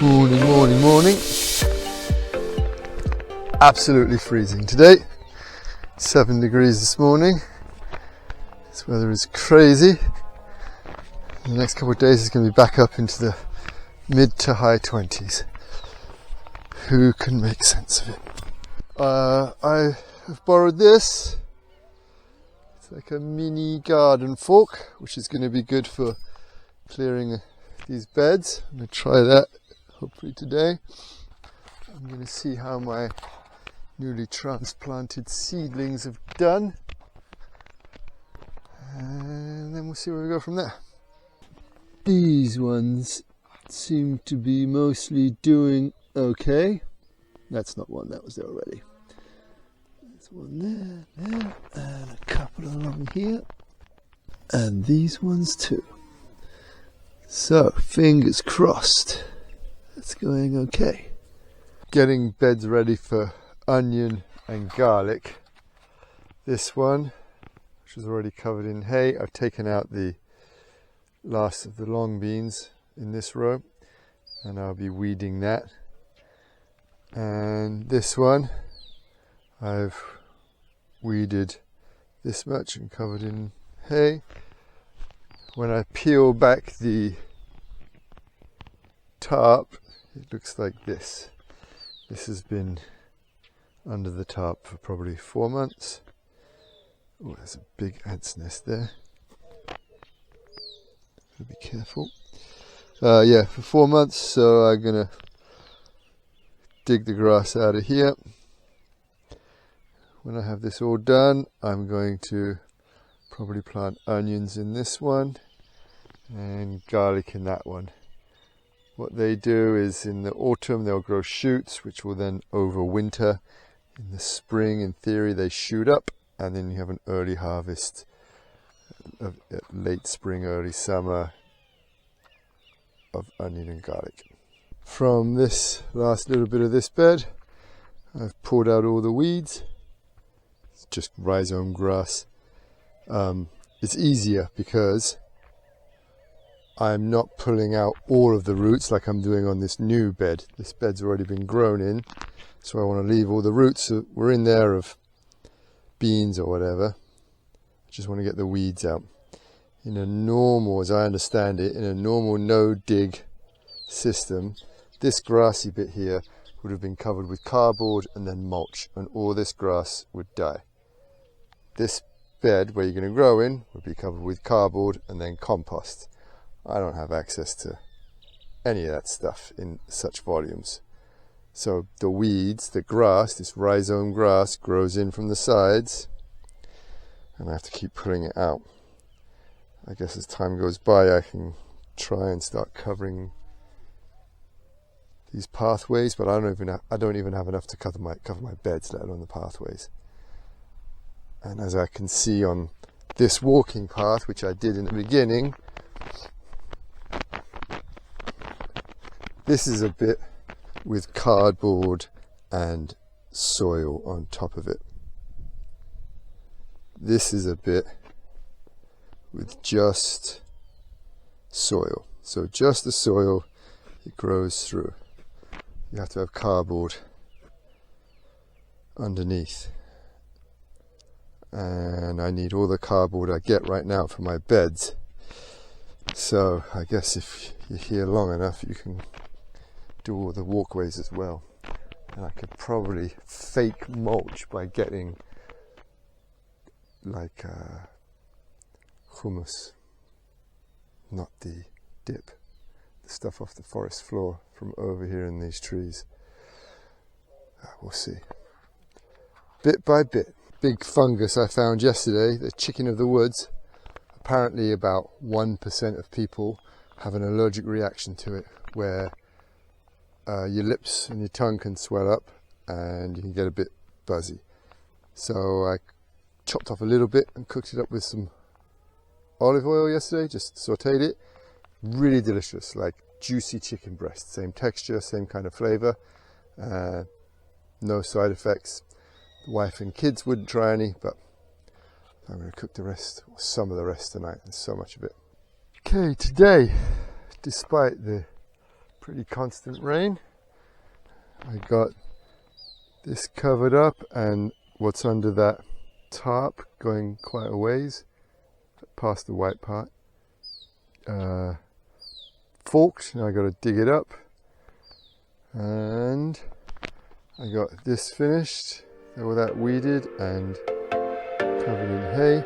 Morning, morning, morning. Absolutely freezing today. 7 degrees this morning. This weather is crazy. The next couple of days is going to be back up into the mid to high 20s. Who can make sense of it? I have borrowed this. It's like a mini garden fork, which is going to be good for clearing these beds. I'm going to try that hopefully today. I'm going to see how my newly transplanted seedlings have done, and then we'll see where we go from there. These ones seem to be mostly doing okay. That's not one, that was there already. There's one there, and a couple along here, and these ones too. So, fingers crossed, that's going okay. Getting beds ready for onion and garlic. This one, which is already covered in hay, I've taken out the last of the long beans in this row, and I'll be weeding that. And this one, I've weeded this much and covered in hay. When I peel back the tarp, it looks like this. This has been under the tarp for probably 4 months. Oh, there's a big ant's nest there. Gotta be careful. Yeah, for 4 months, so I'm gonna dig the grass out of here. When I have this all done, I'm going to probably plant onions in this one and garlic in that one. What they do is in the autumn they'll grow shoots which will then overwinter. In the spring, in theory, they shoot up, and then you have an early harvest, late spring, early summer, of onion and garlic. From this last little bit of this bed, I've pulled out all the weeds. It's just rhizome grass. It's easier because I'm not pulling out all of the roots like I'm doing on this new bed. This bed's already been grown in, so I want to leave all the roots that were in there of beans or whatever. I just want to get the weeds out. In a normal, as I understand it, in a normal no-dig system, this grassy bit here would have been covered with cardboard and then mulch, and all this grass would die. This bed where you're going to grow in would be covered with cardboard and then compost. I don't have access to any of that stuff in such volumes. So the weeds, the grass, this rhizome grass grows in from the sides, and I have to keep pulling it out. I guess as time goes by I can try and start covering these pathways, but I don't even have enough to cover my beds, let alone the pathways. And as I can see on this walking path, which I did in the beginning, this is a bit with cardboard and soil on top of it. This is a bit with just soil. So just the soil, it grows through. You have to have cardboard underneath. And I need all the cardboard I get right now for my beds. So I guess if you're here long enough, you can do all the walkways as well. And I could probably fake mulch by getting like hummus, not the dip, the stuff off the forest floor from over here in these trees. We'll see. Bit by bit. Big fungus I found yesterday, the chicken of the woods. Apparently about 1% of people have an allergic reaction to it, where your lips and your tongue can swell up and you can get a bit buzzy. So I chopped off a little bit and cooked it up with some olive oil yesterday, just sauteed it. Really delicious, like juicy chicken breast, same texture, same kind of flavour, no side effects. The wife and kids wouldn't try any, but I'm going to cook the rest, or some of the rest tonight. There's so much of it. Okay, today, despite the pretty constant rain. I got this covered up and what's under that tarp going quite a ways past the white part. Forked, now I got to dig it up, and I got this finished, all that weeded and covered in hay.